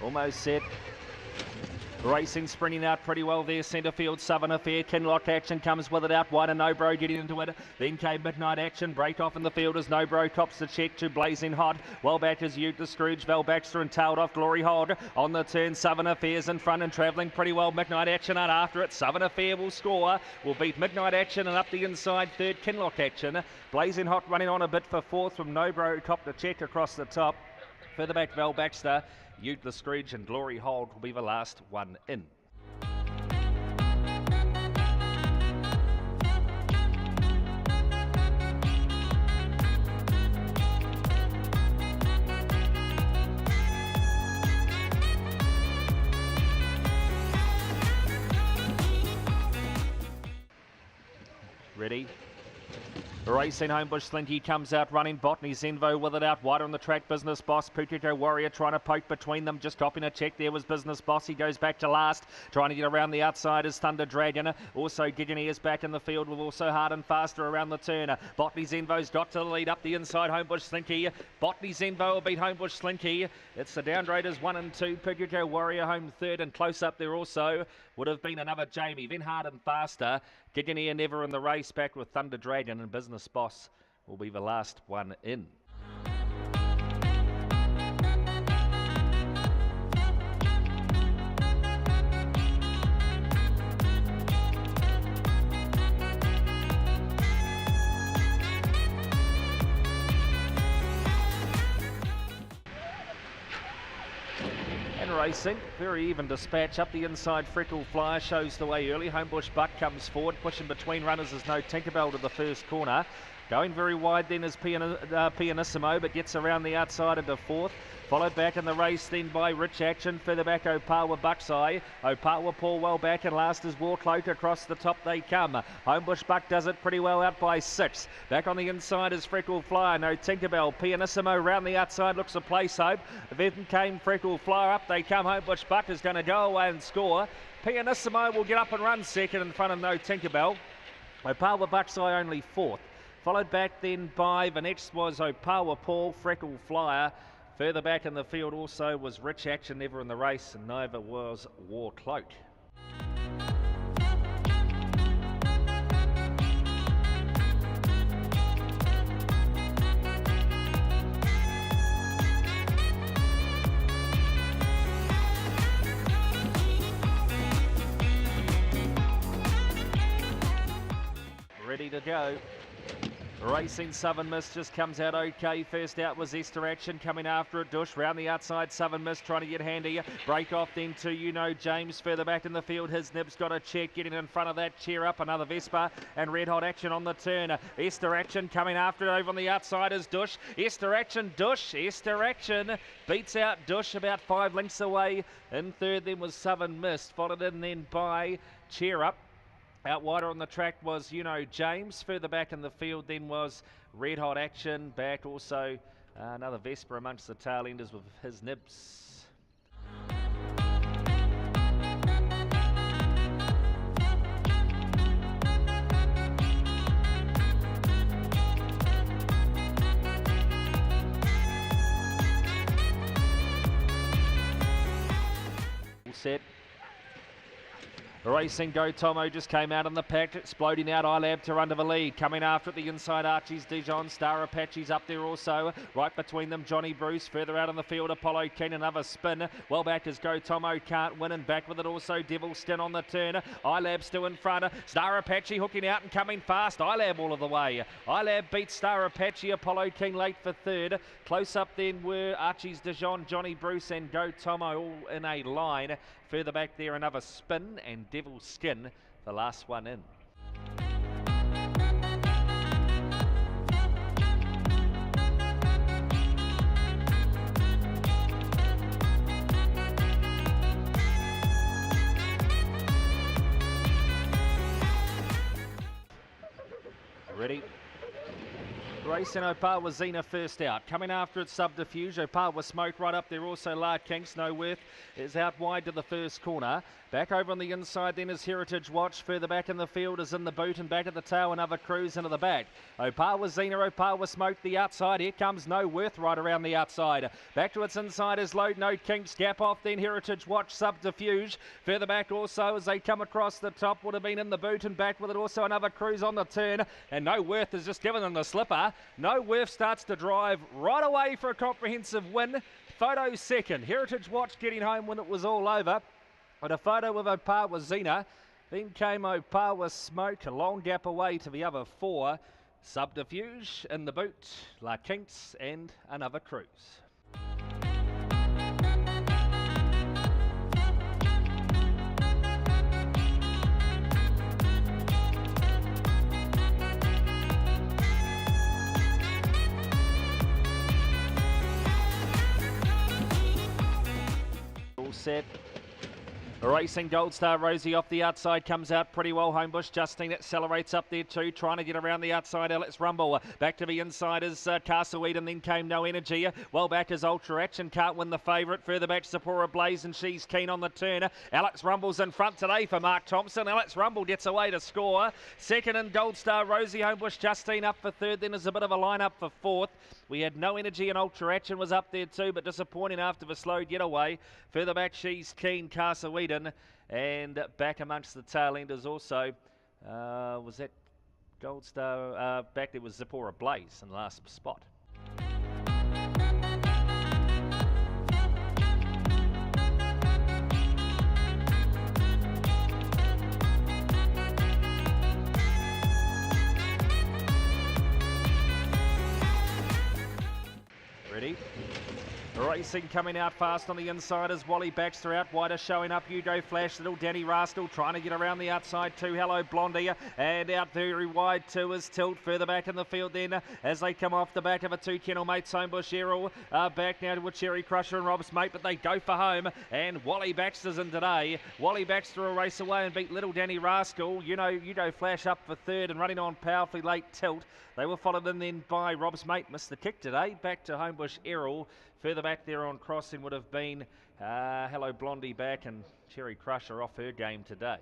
almost set. Racing, sprinting out pretty well there, centre field, Southern Affair, Kinlock Action comes with it out wide and No-Bro getting into it, then came Midnight Action, break off in the field as No-Bro tops the check to Blazing Hot, well back is Ute the Scrooge, Val Baxter and tailed off Glory Hold, on the turn Southern Affair's in front and travelling pretty well, Midnight Action out after it, Southern Affair will score, will beat Midnight Action and up the inside third, Kinlock Action, Blazing Hot running on a bit for fourth from No-Bro, top the check across the top, further back Val Baxter, Ute the Scrooge and Glory Hold will be the last one in. Ready? Racing Homebush, Slinky comes out running, Botany Zenvo with it out wide on the track, Business Boss, Pukeko Warrior trying to poke between them, just copping a check there was Business Boss, he goes back to last, trying to get around the outside is Thunder Dragon, also Giggany is back in the field with also Hard and Faster around the turn, Botany Zenvo's got to the lead up the inside, Homebush Slinky, Botany Zenvo will beat Homebush Slinky, it's the Down Raiders 1 and 2, Pukeko Warrior home third and close up there also would have been another Jamie, then Hard and Faster, Giggany and Never in the race back with Thunder Dragon and Business Boss will be the last one in. Racing, very even dispatch up the inside. Freckle Flyer shows the way early. Homebush Buck comes forward, pushing between runners is no Tinkerbell to the first corner. Going very wide then is Pianissimo, but gets around the outside into fourth. Followed back in the race then by Rich Action. Further back Opawa Buckseye. Opawa Paul well back and last is Warcloak. Across the top they come. Homebush Buck does it pretty well out by 6. Back on the inside is Freckle Flyer. No Tinkerbell. Pianissimo round the outside looks a place hope. Then came Freckle Flyer. Up they come. Homebush Buck is going to go away and score. Pianissimo will get up and run second in front of No Tinkerbell. Opawa Buckseye only fourth. Followed back then by the next was Opawa Paul, Freckle Flyer. Further back in the field also was Rich Action, never in the race, and neither was Warcloak. Ready to go. Racing Southern Miss just comes out okay. First out was Esther Action coming after it. Doosh round the outside. Southern Miss trying to get handy. Break off then to James further back in the field. His nib's got a check getting in front of that. Cheer Up another Vespa and Red Hot Action on the turn. Esther Action coming after it over on the outside is Doosh. Esther Action, Doosh. Esther Action beats out Doosh about 5 lengths away. In third then was Southern Miss. Followed in then by Cheer Up. Out wider on the track was, James. Further back in the field then was Red Hot Action. Back also another Vespa amongst the tail enders with his nibs. All set. Racing Go Tomo just came out in the pack, exploding out iLab to under the lead. Coming after it, the inside Archie's Dijon, Star Apache's up there also. Right between them, Johnny Bruce. Further out on the field, Apollo King, another spin. Well back as Go Tomo can't win, and back with it also Devil Stin on the turn. iLab still in front. Star Apache hooking out and coming fast. iLab all of the way. iLab beats Star Apache. Apollo King late for third. Close up then were Archie's Dijon, Johnny Bruce and Go Tomo all in a line. Further back there, another spin and Devil Skin, the last one in. Ready? Racing Opawa Zena first out. Coming after it, Subterfuge. Opawa Smoke right up there. Also La Kinks. No Worth is out wide to the first corner. Back over on the inside then is Heritage Watch. Further back in the field is In the Boot, and back at the tail another Cruise into the back. Opawa Zena, Opawa Smoke the outside. Here comes No Worth right around the outside. Back to its inside is Load No Kinks. Gap off then Heritage Watch, Subterfuge. Further back also as they come across the top would have been In the Boot, and back with it also another Cruise on the turn. And No Worth has just given them the slipper. No Worth starts to drive right away for a comprehensive win. Photo second. Heritage Watch getting home when it was all over. But a photo of Opawa Zena. Then came Opawa Smoke, a long gap away to the other four. Subterfuge, In the Boot, La Kinks, and another Cruise. All set. Racing Goldstar Rosie off the outside, comes out pretty well. Homebush Justine accelerates up there too, trying to get around the outside. Let's Rumble. Back to the inside is Castleweed, and then came No Energy. Well back is Ultra Action, can't win the favourite. Further back Sephora Blaze, and she's keen on the turn. Alex Rumble's in front today for Mark Thompson. Alex Rumble gets away to score. Second in Goldstar Rosie. Homebush Justine up for third. Then there's a bit of a line-up for fourth. We had No Energy, and Ultra Action was up there too, but disappointing after the slow getaway. Further back she's keen, Castleweed. And back amongst the tail enders also, was that Goldstar? Back there was Sephora Blaze in the last spot. Ready? Racing coming out fast on the inside as Wally Baxter out wider, showing up Hugo Flash, little Danny Rastel trying to get around the outside too. Hello Blondie, and out very wide too is Tilt. Further back in the field then as they come off the back of a two kennel mates. Homebush Errol back now to a Cherry Crusher and Rob's mate, but they go for home, and Wally Baxter's in today. Wally Baxter will race away and beat little Danny Rascal. You know, Hugo Flash up for third and running on powerfully late Tilt. They were followed in then by Rob's mate, missed the kick today. Back to Homebush Errol. Further back there on crossing would have been Hello Blondie back, and Cherry Crusher off her game today.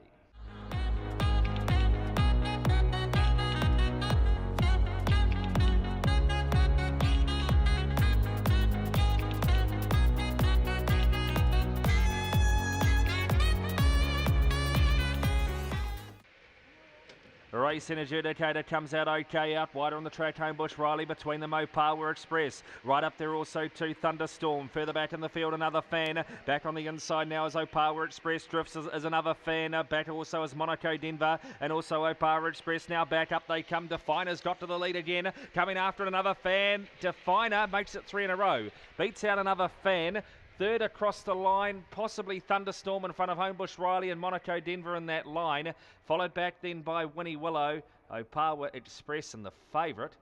Racing Adjudicator comes out okay, out wider on the track. Homebush Riley between them, Opawa Express. Right up there also to Thunderstorm. Further back in the field, another fan. Back on the inside now is Opawa Express. Drifts as another fan. Back also is Monaco Denver, and also Opawa Express now back up. They come. Definer's got to the lead again. Coming after another fan. Definer makes it 3 in a row. Beats out another fan. Third across the line, possibly Thunderstorm in front of Homebush Riley and Monaco Denver in that line. Followed back then by Winnie Willow, Opawa Express, and the favourite,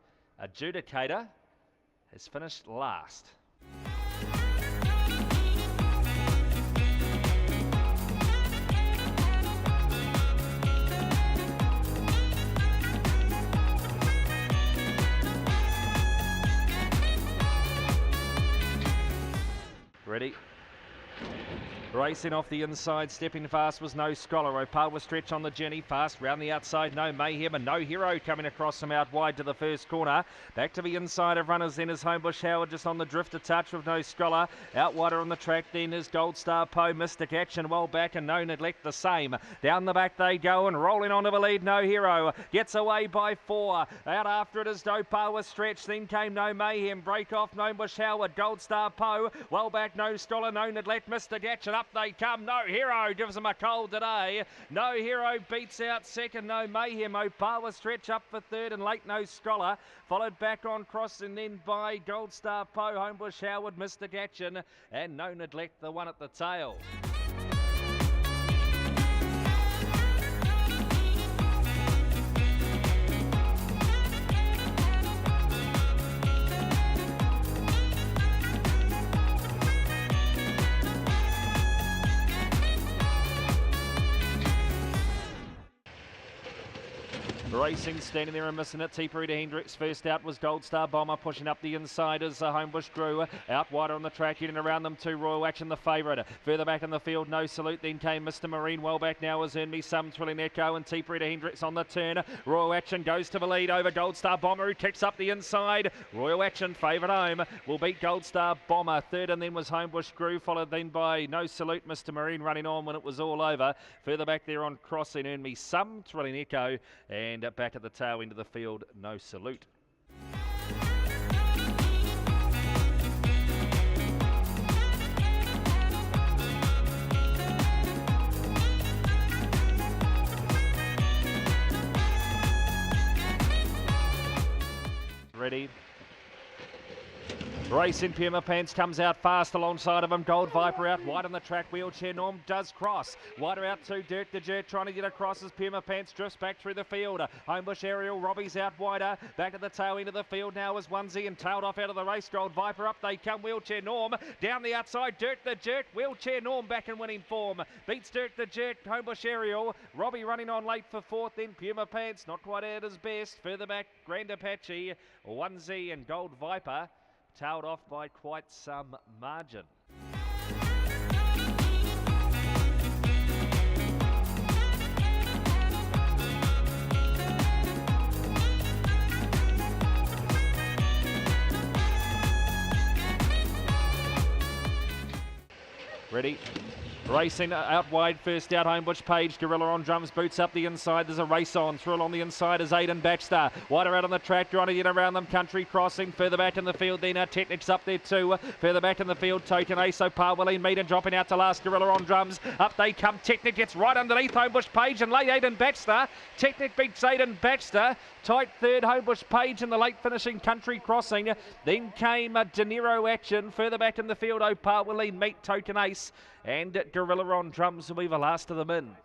Adjudicator, has finished last. Ready? Racing off the inside, stepping fast was No Scholar. Opawa stretch on the journey, fast round the outside. No Mayhem and No Hero coming across them out wide to the first corner. Back to the inside of runners then is Homebush Howard just on the drift to touch with No Scholar. Out wider on the track then is Goldstar Poe, Mystic Action well back, and No Neglect the same. Down the back they go and rolling onto the lead. No Hero gets away by 4. Out after it is Opawa stretch, then came No Mayhem. Break off Homebush Howard, Goldstar Poe well back. No Scholar, No Neglect, Mystic Action. Up they come. No Hero gives them a cold today. No Hero beats out second. No Mayhem. Opawa stretch up for third, and late No Scholar. Followed back on cross and then by Goldstar Poe, Homebush Howard, Mystic Action, and No Neglect the one at the tail. Racing, standing there and missing it. T. Peter Hendricks first out was Goldstar Bomber, pushing up the inside as Homebush grew. Out wider on the track, getting around them to Royal Action, the favourite. Further back in the field, No Salute. Then came Mr. Marine. Well back now has Earned Me Some, Thrilling Echo, and T. Peter Hendricks on the turn. Royal Action goes to the lead over Goldstar Bomber, who kicks up the inside. Royal Action, favourite home, will beat Goldstar Bomber. Third, and then was Homebush grew, followed then by No Salute. Mr. Marine running on when it was all over. Further back there on crossing, Earn Me Some, Thrilling Echo, and back at the tail end of the field, No Salute. Ready. Racing, Puma Pants comes out fast alongside of him. Gold Viper out wide on the track. Wheelchair Norm does cross. Wider out to Dirt the Jet, trying to get across as Puma Pants drifts back through the field. Homebush Aerial, Robbie's out wider. Back at the tail end of the field now is Onesie and tailed off out of the race. Gold Viper up they come. Wheelchair Norm down the outside. Dirt the Jet, Wheelchair Norm back in winning form. Beats Dirt the Jet, Homebush Aerial. Robbie running on late for fourth. Then Puma Pants not quite at his best. Further back, Grand Apache, Onesie and Gold Viper. Tailed off by quite some margin. Ready? Racing out wide, first out Homebush Page, Gorilla on drums, boots up the inside, there's a race on, Thrill on the inside is Aiden Baxter, wider out on the track, trying to get around them, Country Crossing, further back in the field, then Technics up there too, further back in the field, Token Ace, Opawa, Mead and dropping out to last, Gorilla on drums, up they come, Technic gets right underneath Homebush Page and late Aiden Baxter, Technic beats Aiden Baxter, tight third Homebush Page in the late finishing Country Crossing, then came De Niro Action, further back in the field, Opawa, Meet Token Ace, and Gorilla on drums will be the last of them in.